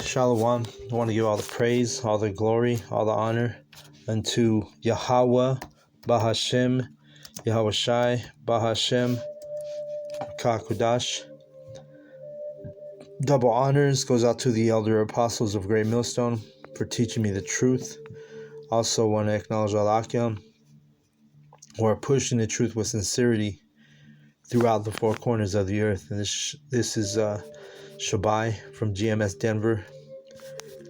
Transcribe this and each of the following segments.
Shalom. I want to give all the praise, all the glory, all the honor unto Yahawah Bahashem, Yahawashai Bahashem, Kakudash. Double honors goes out to the elder apostles of Great Millstone for teaching me the truth. Also want to acknowledge Alakim, who are pushing the truth with sincerity throughout the four corners of the earth. And this is Shabai from GMS Denver,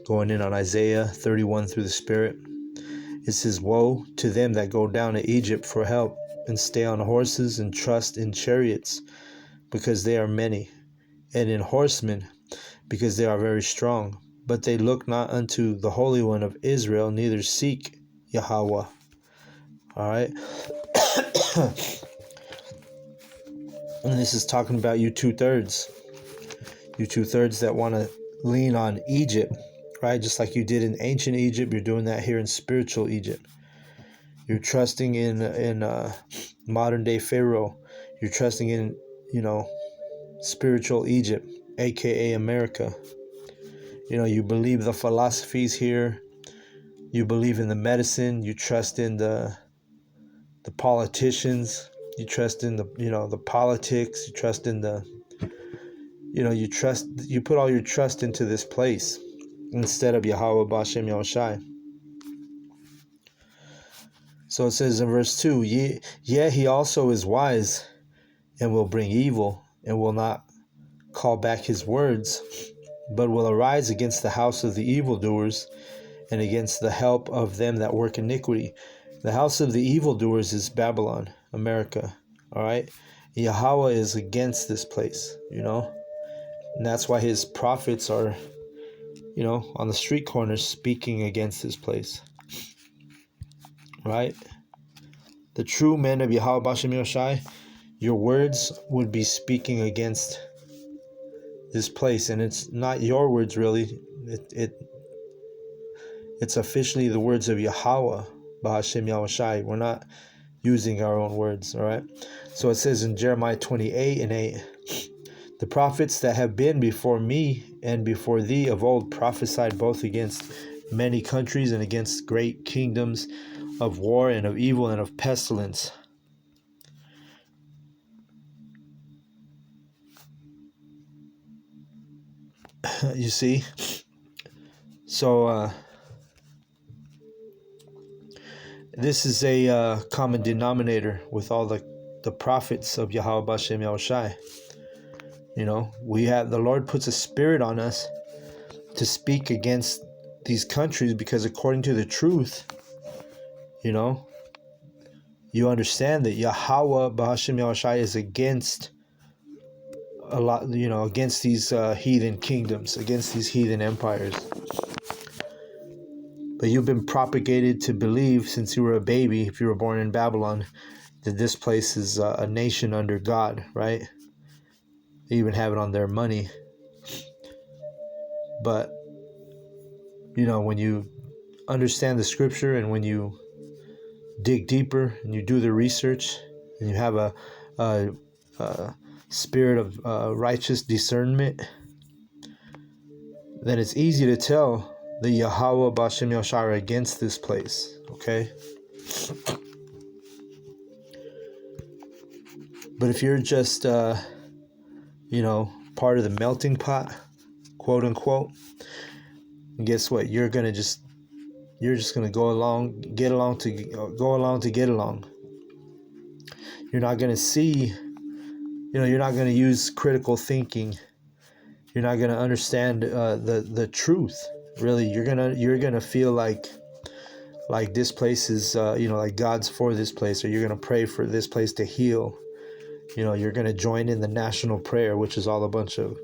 going in on Isaiah 31 through the Spirit. It says, "Woe to them that go down to Egypt for help, and stay on horses, and trust in chariots, because they are many, and in horsemen, because they are very strong. But they look not unto the Holy One of Israel, neither seek Yahawah." All right. And this is talking about you two-thirds. You two-thirds that want to lean on Egypt, right? Just like you did in ancient Egypt, you're doing that here in spiritual Egypt. You're trusting in modern day Pharaoh. You're trusting in, spiritual Egypt, aka America. You believe the philosophies here. You believe in the medicine. You trust in the politicians. You trust in the politics. You trust in you put all your trust into this place instead of Yahawah B'Shem Yahushai. So it says in verse 2, Yea, he also is wise, and will bring evil, and will not call back his words, but will arise against the house of the evildoers, and against the help of them that work iniquity. The house of the evildoers is Babylon, America. All right? Yahawah is against this place, and that's why his prophets are, on the street corners speaking against this place. Right? The true men of Yahawah B'Shem Yahushai, your words would be speaking against this place, and it's not your words really. It's officially the words of Yahawah B'Shem Yahushai. We're not using our own words. All right. So it says in Jeremiah 28:8, "The prophets that have been before me and before thee of old prophesied both against many countries and against great kingdoms, of war and of evil and of pestilence." You see? So this is a common denominator with all the prophets of Yahawah B'Shem Yahushai. The Lord puts a spirit on us to speak against these countries, because according to the truth, you understand that Yahawah B'Shem Yahushai is against a lot, against these heathen kingdoms, against these heathen empires. But you've been propagated to believe since you were a baby, if you were born in Babylon, that this place is a nation under God, right? They even have it on their money. But, when you understand the scripture, and when you dig deeper and you do the research, and you have a spirit of righteous discernment, then it's easy to tell the Yahawah B'Shem Yahushai are against this place, okay? But if you're just, part of the melting pot, quote unquote, guess what? You're just gonna go along to get along. You're not gonna see, you're not gonna use critical thinking. You're not gonna understand the truth. Really, you're gonna feel like this place is like God's for this place, or you're gonna pray for this place to heal. You're gonna join in the national prayer, which is all a bunch of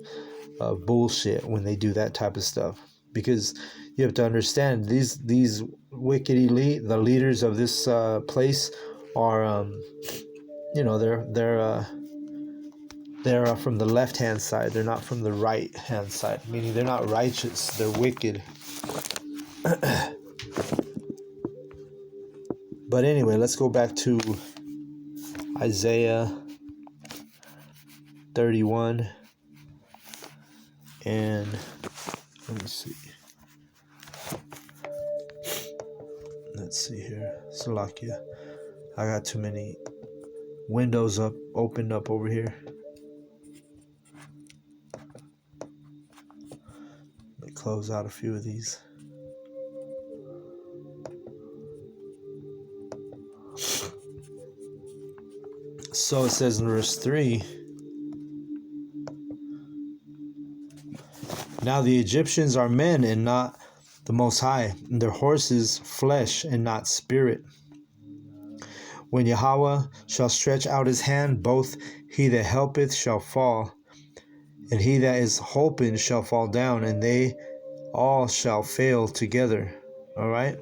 bullshit when they do that type of stuff. Because you have to understand, these wicked elite, the leaders of this place, are they're from the left hand side. They're not from the right hand side, meaning they're not righteous. They're wicked. But anyway, let's go back to Isaiah 31. And let me see. Let's see here. Salakia. I got too many windows opened up over here. Let me close out a few of these. So it says in verse 3, now the Egyptians are men and not the Most High, and their horses flesh and not spirit. When Yahweh shall stretch out his hand, both he that helpeth shall fall, and he that is holpen shall fall down, and they all shall fail together. All right?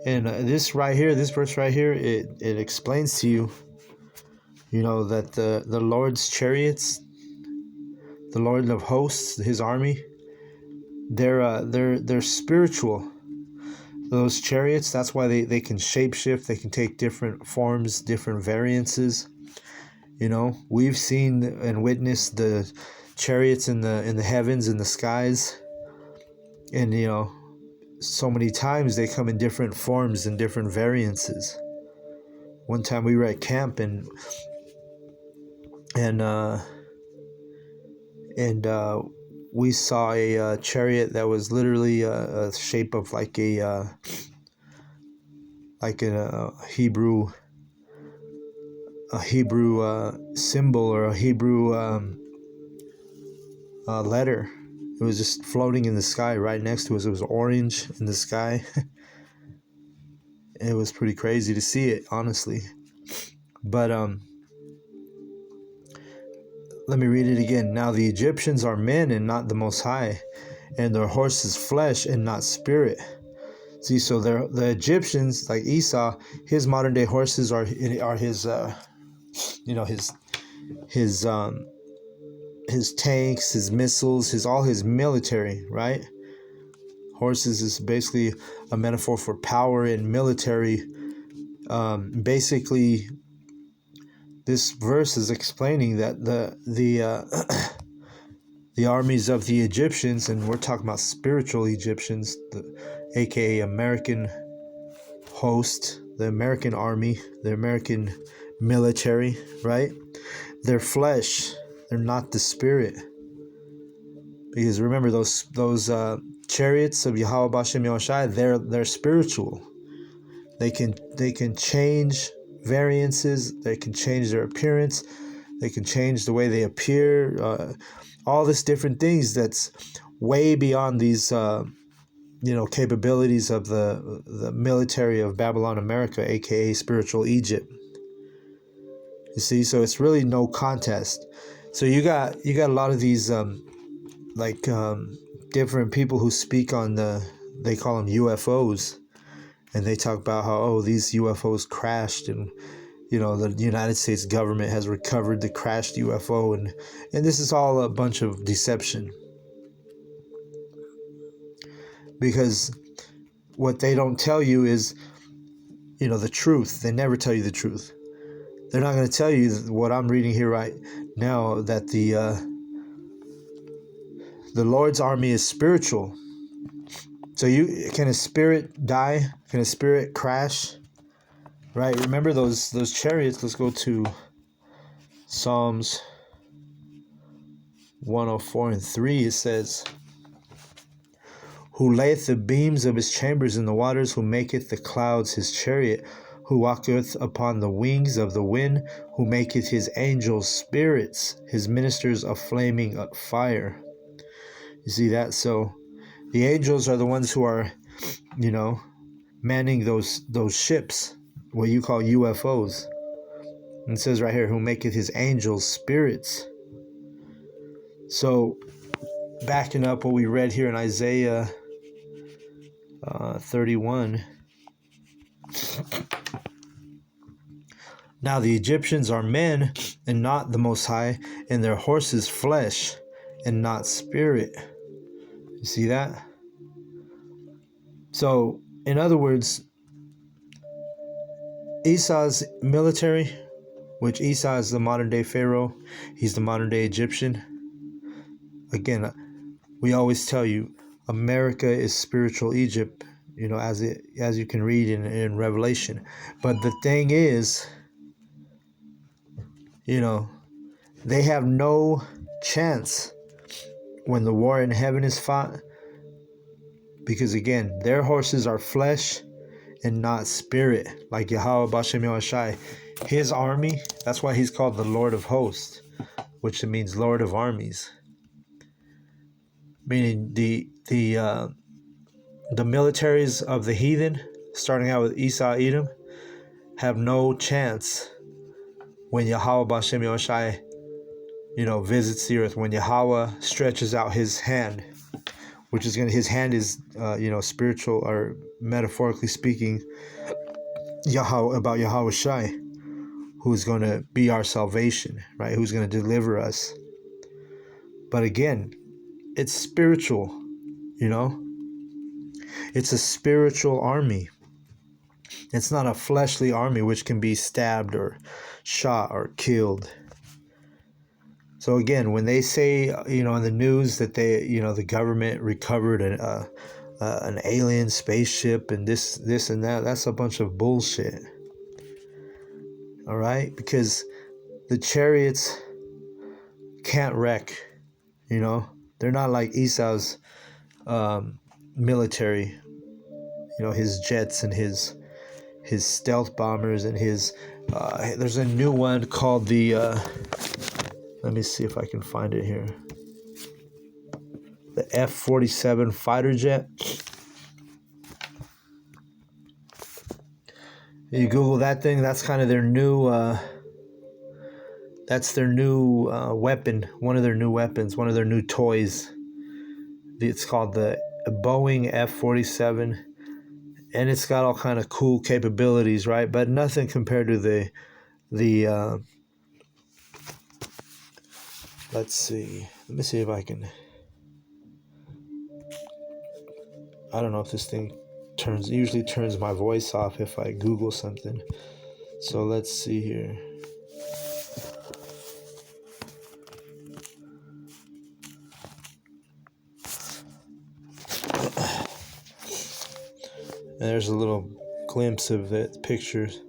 And this verse right here, it explains to you, that the Lord's chariots, the Lord of hosts, his army, they're spiritual. Those chariots, that's why they can shapeshift. They can take different forms, different variances. We've seen and witnessed the chariots in the heavens, in the skies, and so many times they come in different forms and different variances. One time we were at camp and we saw a chariot that was literally a shape of like a Hebrew symbol or a Hebrew letter. It was just floating in the sky right next to us. It was orange in the sky. It was pretty crazy to see it, honestly. But let me read it again. Now the Egyptians are men and not the Most High, and their horses flesh and not spirit. See, so the Egyptians, like Esau, his modern day horses are his his tanks, his missiles, all his military, right? Horses is basically a metaphor for power and military. Basically, this verse is explaining that the armies of the Egyptians, and we're talking about spiritual Egyptians, aka American host, the American army, the American military, right? They're flesh, they're not the spirit. Because remember, those chariots of Yahweh Bashem Yahushai, they're spiritual. They can change variances. They can change their appearance. They can change the way they appear. All this different things that's way beyond these capabilities of the military of Babylon America, aka spiritual Egypt. You see, so it's really no contest. So you got a lot of these different people who speak on they call them UFOs, and they talk about how these UFOs crashed, and the United States government has recovered the crashed UFO, and this is all a bunch of deception. Because what they don't tell you is the truth. They never tell you the truth. They're not going to tell you what I'm reading here right now, that the Lord's army is spiritual. So can a spirit die? Can a spirit crash? Right? Remember those chariots. Let's go to Psalms 104:3. It says, who layeth the beams of his chambers in the waters, who maketh the clouds his chariot, who walketh upon the wings of the wind, who maketh his angels spirits, his ministers a flaming fire. You see that? So the angels are the ones who are, manning those ships, what you call UFOs. And it says right here, who maketh his angels spirits. So backing up what we read here in Isaiah 31. Now the Egyptians are men and not the Most High, and their horses flesh and not spirit. You see that? So, in other words, Esau's military which Esau is the modern day Pharaoh. He's the modern day Egyptian. Again, we always tell you, America is spiritual Egypt, as you can read in Revelation. But the thing is, they have no chance when the war in heaven is fought, because again, their horses are flesh and not spirit, like Yahawah Yahushai. His army, that's why he's called the Lord of Hosts, which means Lord of Armies. Meaning the militaries of the heathen, starting out with Esau, Edom, have no chance when Yahawah Yahushai, visits the earth, when Yahweh stretches out his hand, which is his hand is, spiritual, or metaphorically speaking, about Yahweh Shai, who's going to be our salvation, right? Who's going to deliver us. But again, it's spiritual, It's a spiritual army. It's not a fleshly army which can be stabbed or shot or killed. So again, when they say, in the news that they, the government recovered an alien spaceship and this and that, that's a bunch of bullshit. All right? Because the chariots can't wreck, They're not like Esau's military, his jets and his stealth bombers and his... there's a new one called the... let me see if I can find it here. The F-47 fighter jet. You Google that thing, that's kind of their new... that's their new weapon. One of their new weapons. One of their new toys. It's called the Boeing F-47. And it's got all kind of cool capabilities, right? But nothing compared to the let's see. Let me see if I can... I don't know if this thing usually turns my voice off if I Google something. So let's see here. And there's a little glimpse of the pictures.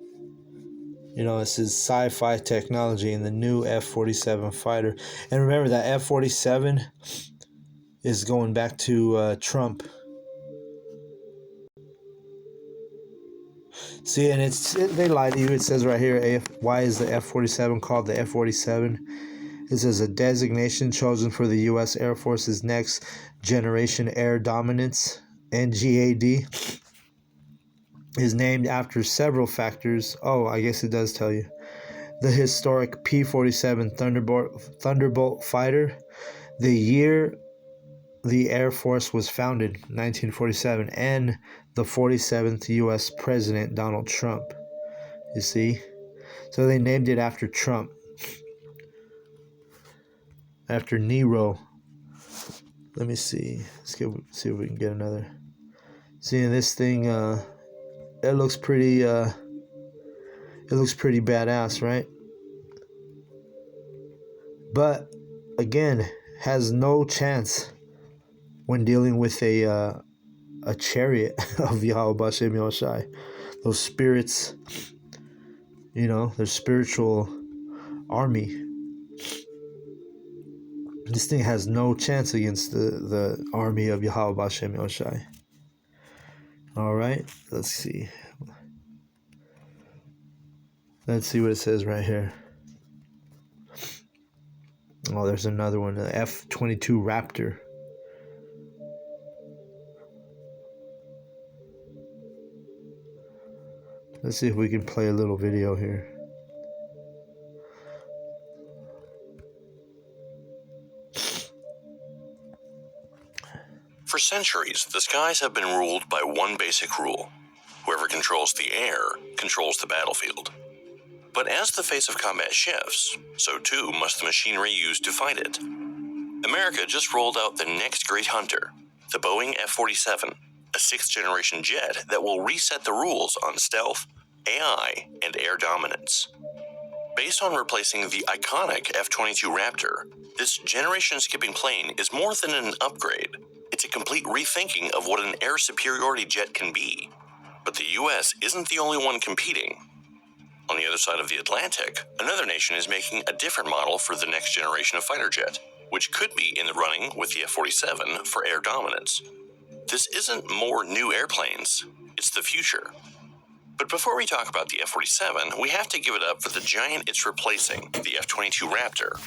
It says sci-fi technology in the new F-47 fighter. And remember that F-47 is going back to Trump. See, and they lied to you. It says right here, why is the F-47 called the F-47? It says a designation chosen for the U.S. Air Force's next generation air dominance, NGAD, is named after several factors. Oh, I guess it does tell you. The historic P-47 Thunderbolt fighter, the year the Air Force was founded, 1947, and the 47th U.S. President, Donald Trump. You see? So they named it after Trump. After Nero. Let me see. See if we can get another. See, this thing, it looks pretty badass, right? But again, has no chance when dealing with a chariot of Yahweh Bashem Yahushai. Those spirits, their spiritual army. This thing has no chance against the army of Yahweh Bashem Yahushai. All right, let's see. Let's see what it says right here. Oh, there's another one, the F-22 Raptor. Let's see if we can play a little video here. For centuries, the skies have been ruled by one basic rule. Whoever controls the air controls the battlefield. But as the face of combat shifts, so too must the machinery used to fight it. America just rolled out the next great hunter, the Boeing F-47, a sixth-generation jet that will reset the rules on stealth, AI, and air dominance. Based on replacing the iconic F-22 Raptor, this generation-skipping plane is more than an upgrade. It's a complete rethinking of what an air superiority jet can be. But the U.S. isn't the only one competing. On the other side of the Atlantic, another nation is making a different model for the next generation of fighter jet, which could be in the running with the F-47 for air dominance. This isn't more new airplanes, it's the future. But before we talk about the F-47, we have to give it up for the giant it's replacing, the F-22 Raptor.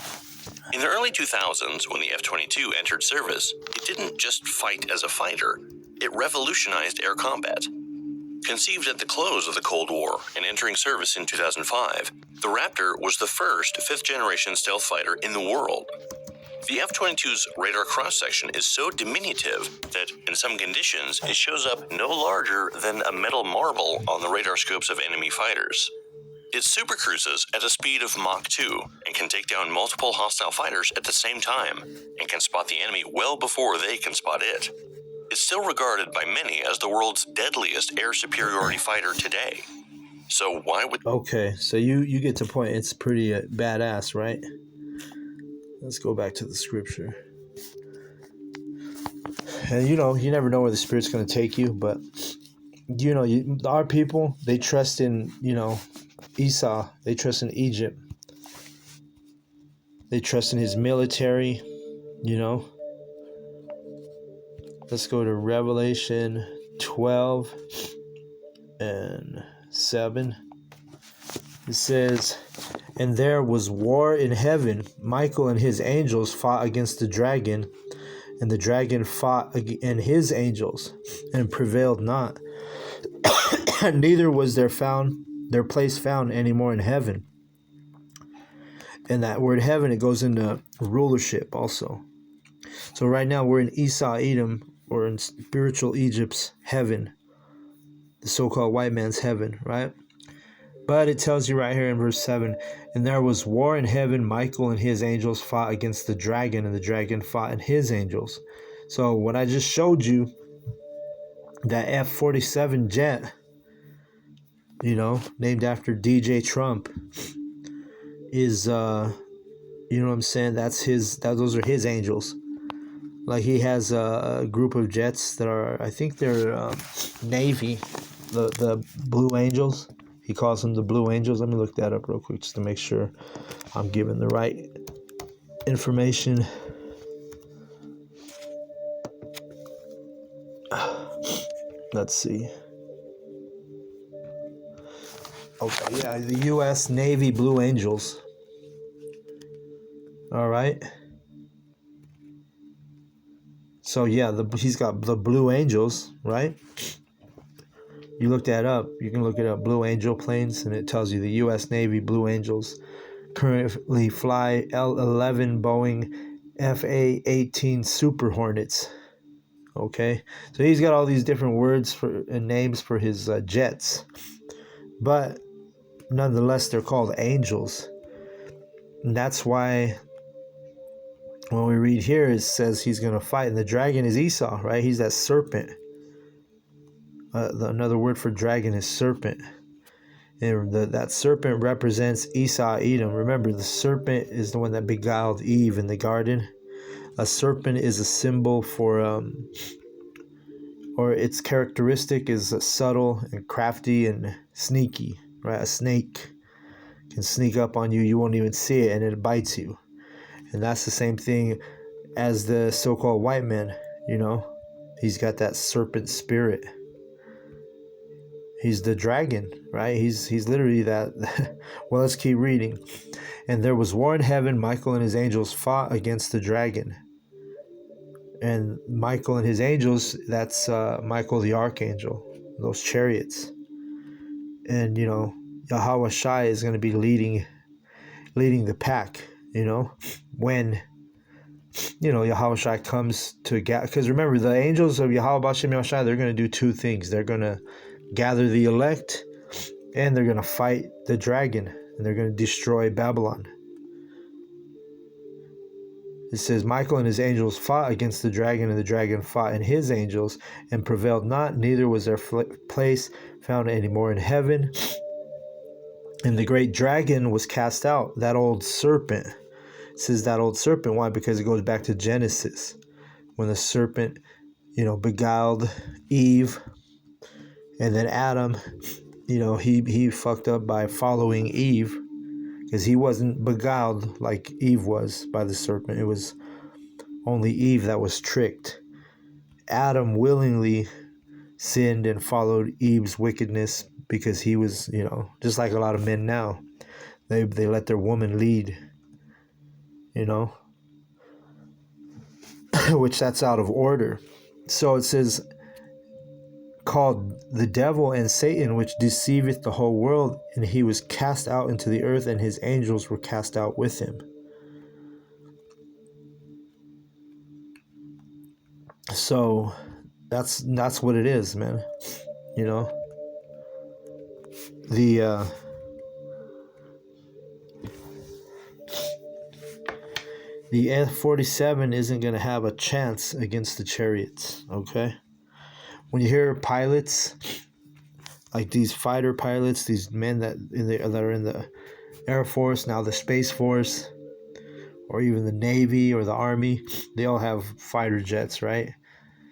In the early 2000s, when the F-22 entered service, it didn't just fight as a fighter, it revolutionized air combat. Conceived at the close of the Cold War and entering service in 2005, the Raptor was the first fifth-generation stealth fighter in the world. The F-22's radar cross-section is so diminutive that, in some conditions, it shows up no larger than a metal marble on the radar scopes of enemy fighters. It supercruises at a speed of Mach 2 and can take down multiple hostile fighters at the same time and can spot the enemy well before they can spot it. It's still regarded by many as the world's deadliest air superiority fighter today. So why would... Okay, so you get to the point. It's pretty badass, right? Let's go back to the scripture. And you never know where the Spirit's going to take you, but our people, they trust in, Esau. They trust in Egypt. They trust in his military, Let's go to Revelation 12 and 7. It says, "And there was war in heaven. Michael and his angels fought against the dragon, and the dragon fought and his angels, and prevailed not. Neither was their place found anymore in heaven." And that word heaven, it goes into rulership also. So right now we're in Esau, Edom, or in spiritual Egypt's heaven, the so-called white man's heaven, right? But it tells you right here in verse 7, "And there was war in heaven. Michael and his angels fought against the dragon, and the dragon fought and his angels." So what I just showed you, that F-47 jet, named after DJ Trump, is, what I'm saying? Those are his angels. Like, he has a group of jets that are, I think they're Navy, the Blue Angels. He calls them the Blue Angels. Let me look that up real quick just to make sure I'm giving the right information. Let's see. Okay, yeah, the U.S. Navy Blue Angels. All right. So yeah, he's got the Blue Angels, right? You look that up. You can look it up, Blue Angel planes, and it tells you the U.S. Navy Blue Angels currently fly L-11 Boeing FA-18 Super Hornets. Okay, so he's got all these different words and names for his jets, but nonetheless, they're called angels. And that's why when we read here, it says he's going to fight, and the dragon is Esau, right? He's that serpent. Another word for dragon is serpent. And that serpent represents Esau, Edom. Remember, the serpent is the one that beguiled Eve in the garden. A serpent is a symbol for, or its characteristic is subtle and crafty and sneaky, right? A snake can sneak up on you. You won't even see it, and it bites you. And that's the same thing as the so-called white man, He's got that serpent spirit. He's the dragon, right? He's literally that. Well, let's keep reading. "And there was war in heaven. Michael and his angels fought against the dragon." And Michael and his angels, that's Michael the archangel, those chariots. And, Yahawahs is going to be leading the pack, when, Yahawahs comes to because remember, the angels of Yahawahs, they're going to do two things. They're going to gather the elect, and they're going to fight the dragon, and they're going to destroy Babylon. It says, "Michael and his angels fought against the dragon, and the dragon fought and his angels, and prevailed not, neither was their place found any more in heaven. And the great dragon was cast out, that old serpent. It says that old serpent. Why? Because it goes back to Genesis, when the serpent, beguiled Eve, and then Adam, he fucked up by following Eve, because he wasn't beguiled like Eve was by the serpent. It was only Eve that was tricked. Adam willingly sinned and followed Eve's wickedness, because he was, just like a lot of men now. They let their woman lead, which that's out of order. So it says, called the devil and Satan, which deceiveth the whole world, and he was cast out into the earth, and his angels were cast out with him. So that's what it is, man. The F-47 isn't going to have a chance against the chariots, okay? When you hear pilots, like these fighter pilots, these men that are in the Air Force, now the Space Force, or even the Navy or the Army, they all have fighter jets, right?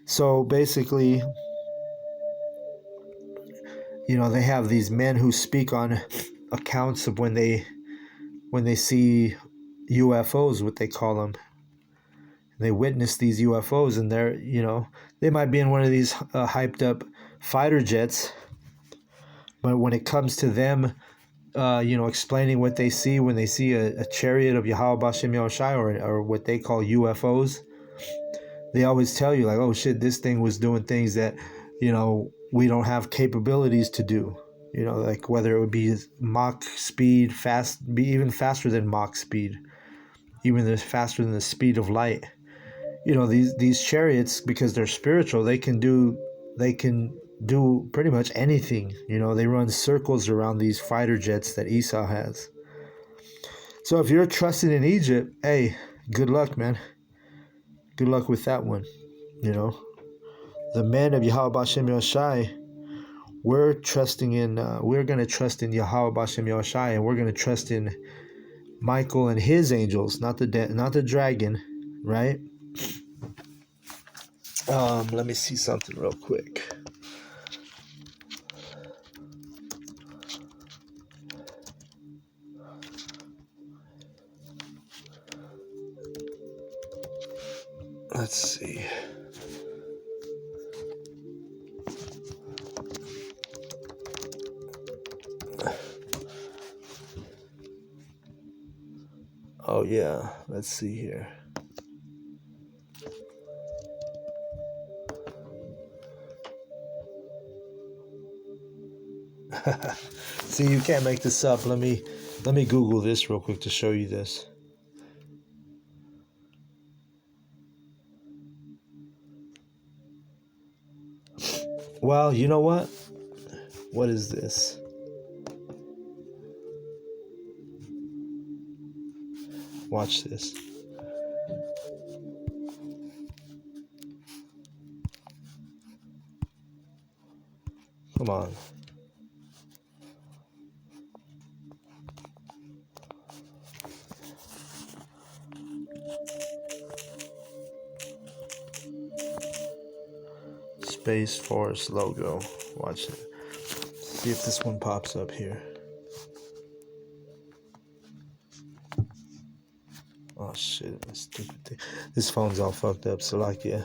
So basically, they have these men who speak on accounts of when they see UFOs, what they call them. They witness these UFOs, and they might be in one of these hyped up fighter jets, but when it comes to them, explaining what they see when they see a chariot of Yahawahs Angels, or what they call UFOs, they always tell you, like, oh shit, this thing was doing things that, we don't have capabilities to do. Like whether it would be Mach speed, be even faster than Mach speed, even faster than the speed of light. These chariots, because they're spiritual, they can do pretty much anything. They run circles around these fighter jets that Esau has. So if you're trusting in Egypt, hey, good luck, man. Good luck with that one. The men of Yahawahs Angels, we're trusting in. We're gonna trust in Yahawahs Angels, and we're gonna trust in Michael and his angels, not the dragon, right? Let me see something real quick. Let's see. Oh yeah, let's see here. See, you can't make this up. Let me Google this real quick to show you this. Well, you know what? What is this? Watch this. Come on. Space Force logo. Watch it. See if this one pops up here. Oh shit, this stupid thing. This phone's all fucked up, so like, yeah.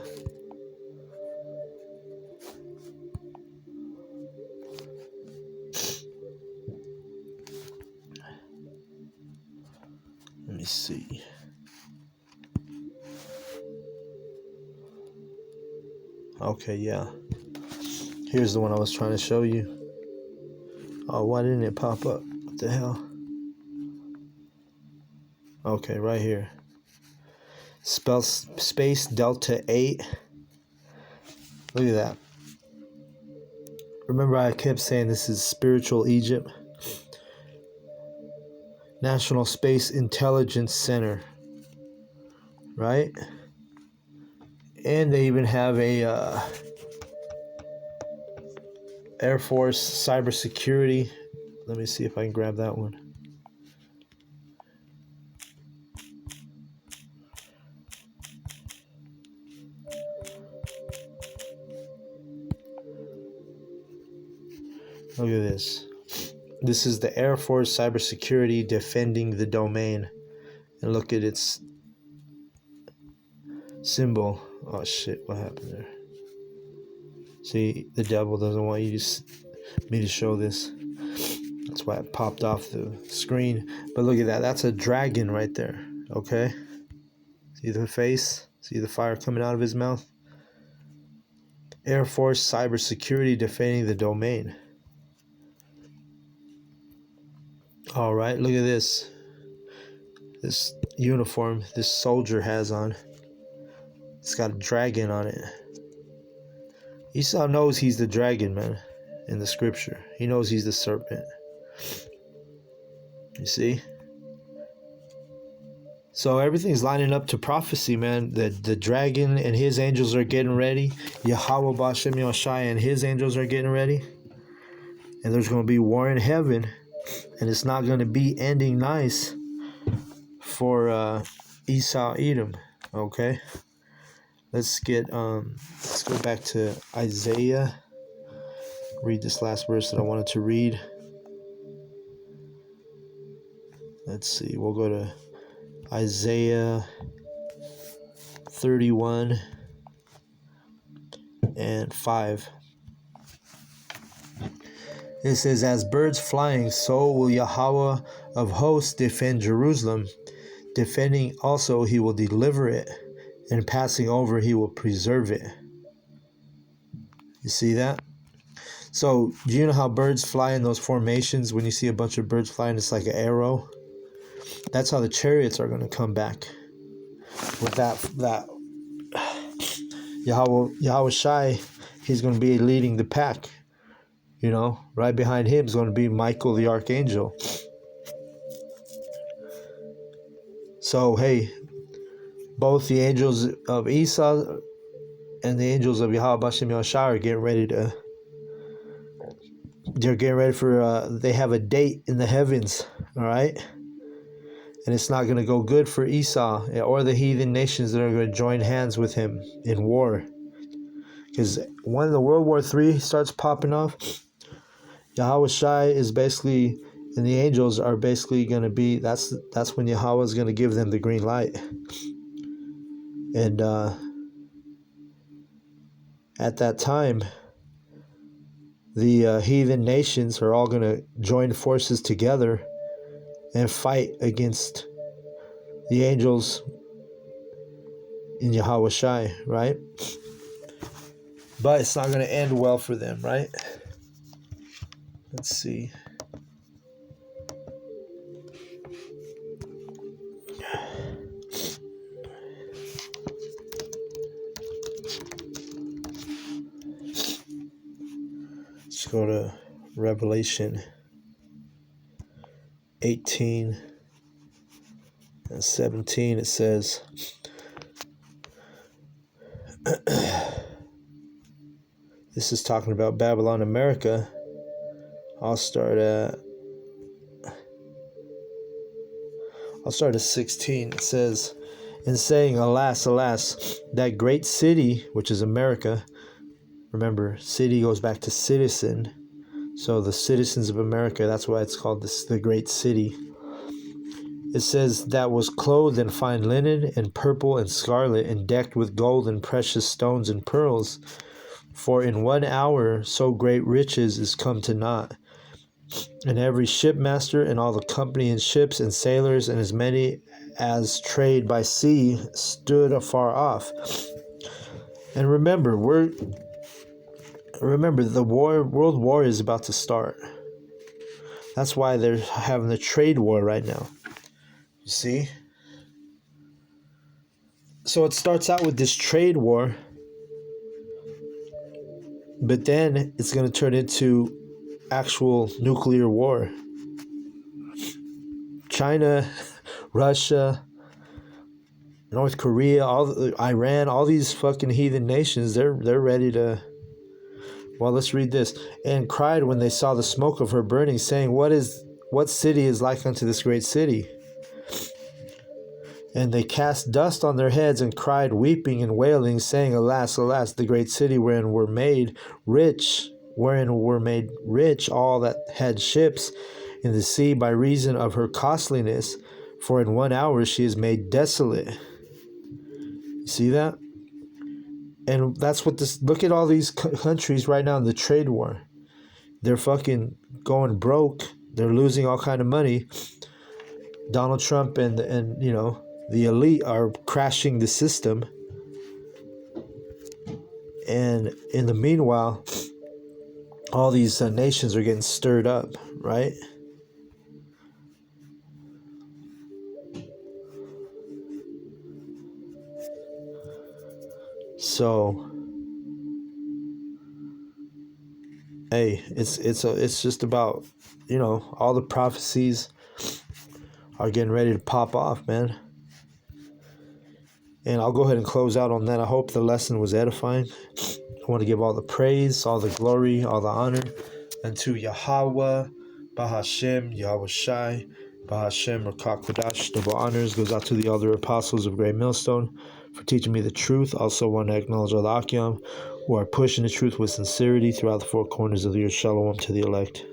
Let me see. Okay, yeah. Here's the one I was trying to show you. Oh, why didn't it pop up? What the hell? Okay, right here. Spell space Delta 8. Look at that. Remember I kept saying this is spiritual Egypt? National Space Intelligence Center. Right? And they even have a Air Force cybersecurity, Let me see if I can grab that one. Look at this. This is the Air Force cybersecurity defending the domain. And look at its symbol. Oh shit, what happened there? See, the devil doesn't want me to show this. That's why it popped off the screen. But look at that. That's a dragon right there. Okay? See the face? See the fire coming out of his mouth? Air Force cybersecurity defending the domain. All right, look at this. This uniform this soldier has on. It's got a dragon on it. Esau knows he's the dragon, man, in the scripture. He knows he's the serpent. You see? So everything's lining up to prophecy, man. The dragon and his angels are getting ready. Yahawahs Angels and his angels are getting ready. And there's going to be war in heaven. And it's not going to be ending nice for Esau Edom. Okay? Let's go back to Isaiah. Read this last verse that I wanted to read. Let's see. We'll go to Isaiah 31 and 5. It says, "As birds flying, so will Yahweh of hosts defend Jerusalem. Defending also he will deliver it, and passing over he will preserve it." You see that? So, do you know how birds fly in those formations? When you see a bunch of birds flying, it's like an arrow. That's how the chariots are going to come back. With that Yahweh Shai, he's going to be leading the pack. You know, right behind him is going to be Michael the Archangel. So, hey, both the angels of Esau and the angels of Yahawahs are getting ready to. They're getting ready for. They have a date in the heavens. All right, and it's not going to go good for Esau or the heathen nations that are going to join hands with him in war. Because when the World War III starts popping off, Yahweh Shai is basically, and the angels are basically going to be. That's when Yahweh is going to give them the green light. And at that time, the heathen nations are all going to join forces together and fight against the angels in Yahweh Shai, right? But it's not going to end well for them, right? Let's see. Let's go to Revelation 18 and 17. It says, this is talking about Babylon, America. I'll start at 16. It says, "And saying, Alas, alas, that great city," which is America. Remember, city goes back to citizen. So the citizens of America, that's why it's called the great city. It says, "that was clothed in fine linen and purple and scarlet and decked with gold and precious stones and pearls. For in 1 hour so great riches is come to naught. And every shipmaster and all the company in ships and sailors and as many as trade by sea stood afar off." And remember, the world war is about to start. That's why they're having the trade war right now. You see? So it starts out with this trade war, but then it's going to turn into actual nuclear war. China, Russia, North Korea, Iran, all these fucking heathen nations, they're ready to Well, let's read this. And cried when they saw the smoke of her burning, saying, what city is like unto this great city? And they cast dust on their heads and cried, weeping and wailing, saying, Alas, alas, the great city wherein were made rich all that had ships in the sea by reason of her costliness. For in 1 hour she is made desolate. You see that? And that's what this. Look at all these countries right now in the trade war. They're fucking going broke. They're losing all kind of money. Donald Trump and the elite are crashing the system. And in the meanwhile, all these nations are getting stirred up, right? So, hey, it's just about, all the prophecies are getting ready to pop off, man. And I'll go ahead and close out on that. I hope the lesson was edifying. I want to give all the praise, all the glory, all the honor unto Yahawah, Bahashem, Yahweh Shai, Bahashem, Rakak Kodash. Double honors goes out to the elder apostles of Great Millstone for teaching me the truth. Also want to acknowledge all the Akyam who are pushing the truth with sincerity throughout the four corners of the earth. Shalom to the elect.